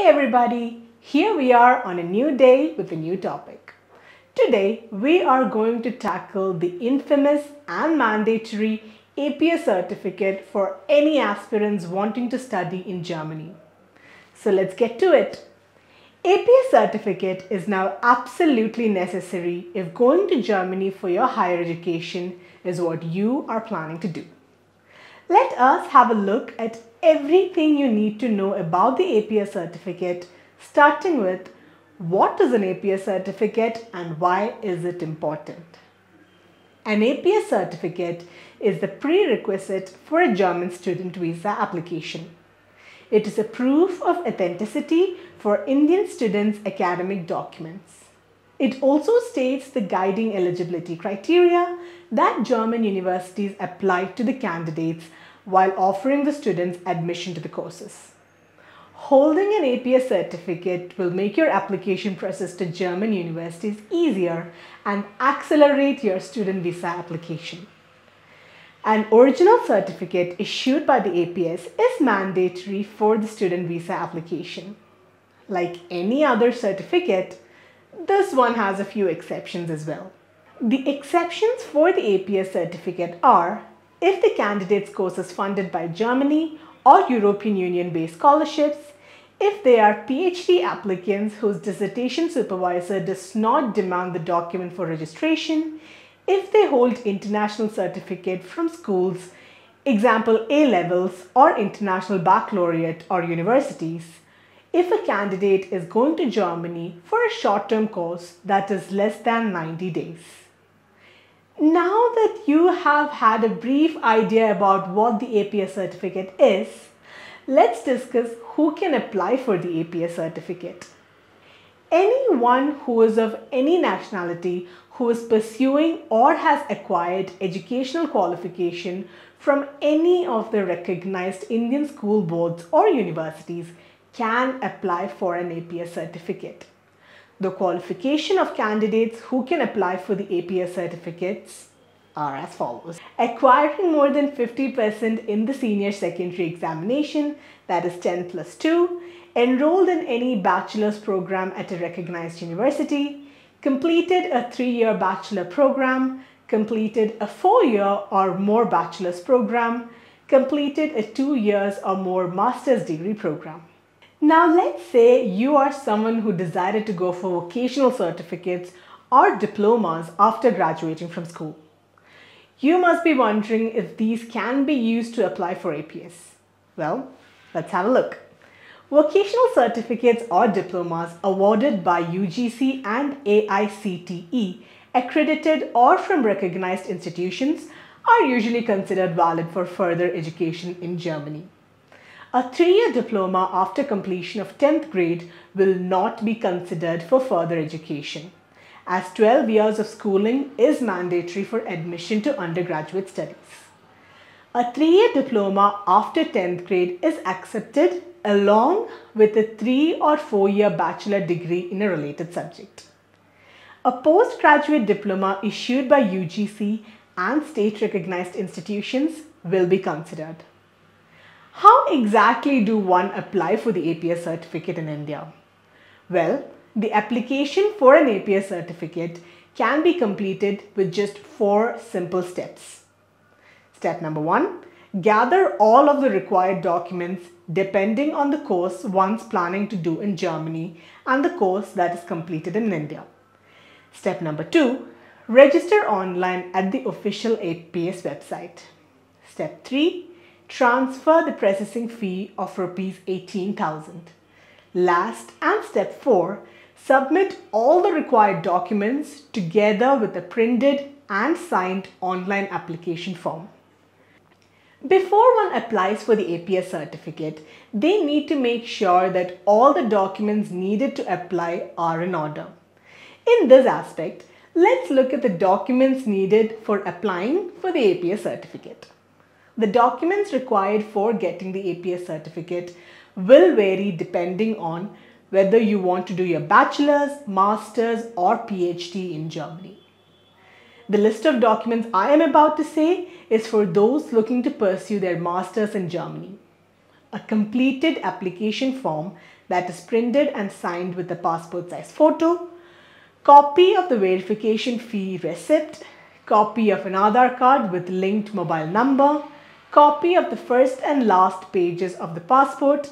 Hey everybody, here we are on a new day with a new topic. Today we are going to tackle the infamous and mandatory APS certificate for any aspirants wanting to study in Germany. So let's get to it. APS certificate is now absolutely necessary if going to Germany for your higher education is what you are planning to do. Let us have a look at everything you need to know about the APS certificate, starting with what is an APS certificate and why is it important. An APS certificate is the prerequisite for a German student visa application. It is a proof of authenticity for Indian students' academic documents. It also states the guiding eligibility criteria that German universities apply to the candidates while offering the students admission to the courses. Holding an APS certificate will make your application process to German universities easier and accelerate your student visa application. An original certificate issued by the APS is mandatory for the student visa application. Like any other certificate, this one has a few exceptions as well. The exceptions for the APS certificate are if the candidate's course is funded by Germany or European Union-based scholarships, if they are PhD applicants whose dissertation supervisor does not demand the document for registration, if they hold international certificate from schools, example A-levels or international baccalaureate or universities, if a candidate is going to Germany for a short-term course that is less than 90 days. Now that you have had a brief idea about what the APS certificate is, let's discuss who can apply for the APS certificate. Anyone who is of any nationality who is pursuing or has acquired educational qualification from any of the recognized Indian school boards or universities can apply for an APS certificate. The qualification of candidates who can apply for the APS certificates are as follows. Acquiring more than 50% in the senior secondary examination, that is 10 plus 2, enrolled in any bachelor's program at a recognized university, completed a 3-year bachelor program, completed a 4-year or more bachelor's program, completed a 2 years or more master's degree program. Now let's say you are someone who decided to go for vocational certificates or diplomas after graduating from school. You must be wondering if these can be used to apply for APS. Well, let's have a look. Vocational certificates or diplomas awarded by UGC and AICTE, accredited or from recognized institutions, are usually considered valid for further education in Germany. A 3-year diploma after completion of 10th grade will not be considered for further education, as 12 years of schooling is mandatory for admission to undergraduate studies. A 3-year diploma after 10th grade is accepted along with a 3 or 4-year bachelor degree in a related subject. A postgraduate diploma issued by UGC and state-recognized institutions will be considered. How exactly do one apply for the APS certificate in India? Well, the application for an APS certificate can be completed with just 4 simple steps. Step number 1, gather all of the required documents depending on the course one's planning to do in Germany and the course that is completed in India. Step number 2, register online at the official APS website. Step 3, transfer the processing fee of Rs 18,000. Last and step 4, submit all the required documents together with a printed and signed online application form. Before one applies for the APS certificate, they need to make sure that all the documents needed to apply are in order. In this aspect, let's look at the documents needed for applying for the APS certificate. The documents required for getting the APS certificate will vary depending on whether you want to do your bachelor's, master's or PhD in Germany. The list of documents I am about to say is for those looking to pursue their master's in Germany. A completed application form that is printed and signed with the passport size photo, copy of the verification fee receipt, copy of an Aadhaar card with linked mobile number, copy of the first and last pages of the passport,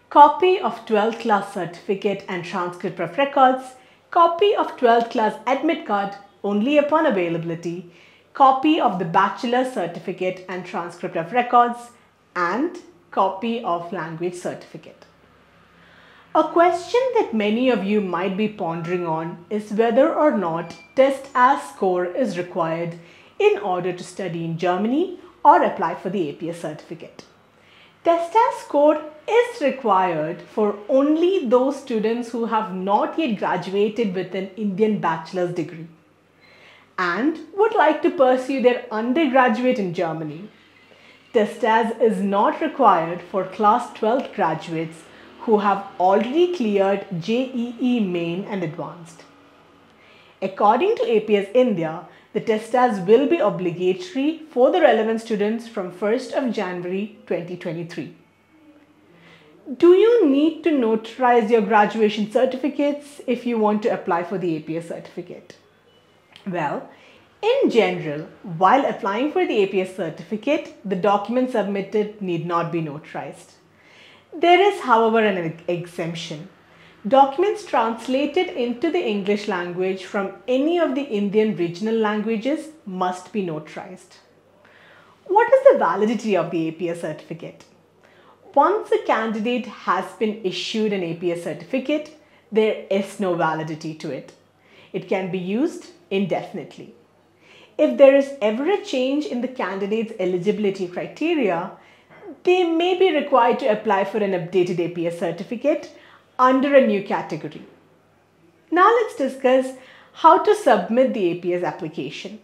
copy of 12th class certificate and transcript of records, copy of 12th class admit card only upon availability, copy of the bachelor certificate and transcript of records, and copy of language certificate. A question that many of you might be pondering on is whether or not TestAS Score is required in order to study in Germany or apply for the APS certificate. TestAS Score is required for only those students who have not yet graduated with an Indian bachelor's degree and would like to pursue their undergraduate in Germany. TestAS is not required for class 12 graduates who have already cleared JEE Main and Advanced. According to APS India, the TestAS will be obligatory for the relevant students from 1st of January 2023. Do you need to notarize your graduation certificates if you want to apply for the APS certificate? Well, in general, while applying for the APS certificate, the documents submitted need not be notarized. There is, however, an exemption. Documents translated into the English language from any of the Indian regional languages must be notarized. What is the validity of the APS certificate? Once a candidate has been issued an APS certificate, there is no validity to it. It can be used indefinitely. If there is ever a change in the candidate's eligibility criteria, they may be required to apply for an updated APS certificate under a new category. Now let's discuss how to submit the APS application.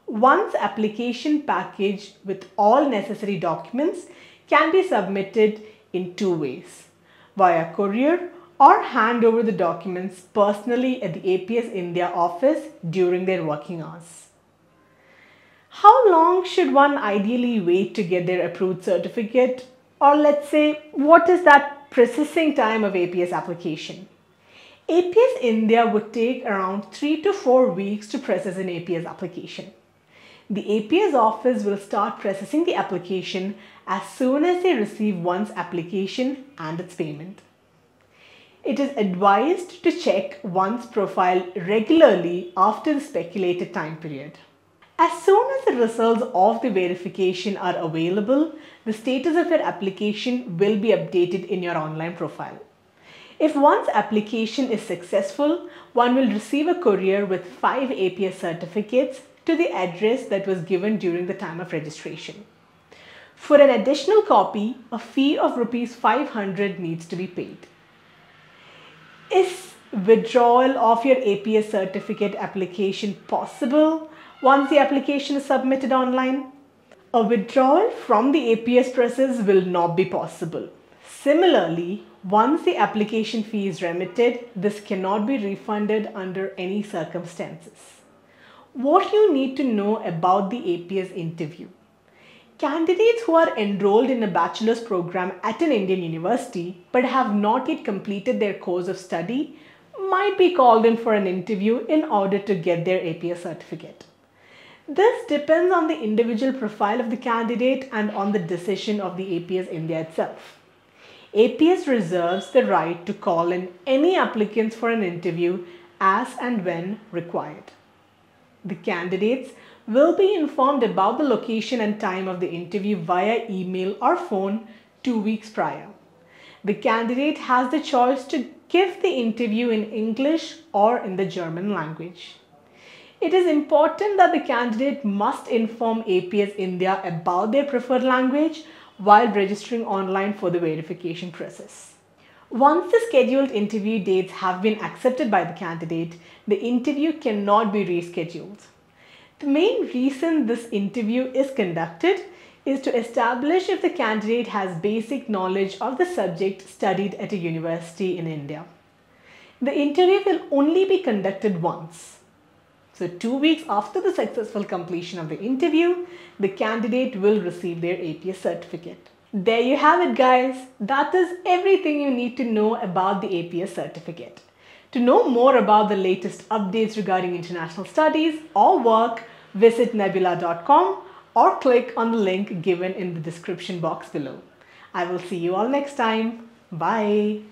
One's application package with all necessary documents can be submitted in two ways: via courier or hand over the documents personally at the APS India office during their working hours. How long should one ideally wait to get their approved certificate? Or let's say, what is that processing time of APS application? APS India would take around 3 to 4 weeks to process an APS application. The APS office will start processing the application as soon as they receive one's application and its payment. It is advised to check one's profile regularly after the speculated time period. As soon as the results of the verification are available, the status of your application will be updated in your online profile. If one's application is successful, one will receive a courier with 5 APS certificates to the address that was given during the time of registration. For an additional copy, a fee of Rs 500 needs to be paid. Is withdrawal of your APS certificate application possible once the application is submitted online? A withdrawal from the APS process will not be possible. Similarly, once the application fee is remitted, this cannot be refunded under any circumstances. What you need to know about the APS interview. Candidates who are enrolled in a bachelor's program at an Indian university but have not yet completed their course of study might be called in for an interview in order to get their APS certificate. This depends on the individual profile of the candidate and on the decision of the APS India itself. APS reserves the right to call in any applicants for an interview as and when required. The candidates will be informed about the location and time of the interview via email or phone 2 weeks prior. The candidate has the choice to give the interview in English or in the German language. It is important that the candidate must inform APS India about their preferred language while registering online for the verification process. Once the scheduled interview dates have been accepted by the candidate, the interview cannot be rescheduled. The main reason this interview is conducted is to establish if the candidate has basic knowledge of the subject studied at a university in India. The interview will only be conducted once. So 2 weeks after the successful completion of the interview, the candidate will receive their APS certificate. There you have it, guys. That is everything you need to know about the APS certificate. To know more about the latest updates regarding international studies or work, visit nbyula.com or click on the link given in the description box below. I will see you all next time. Bye.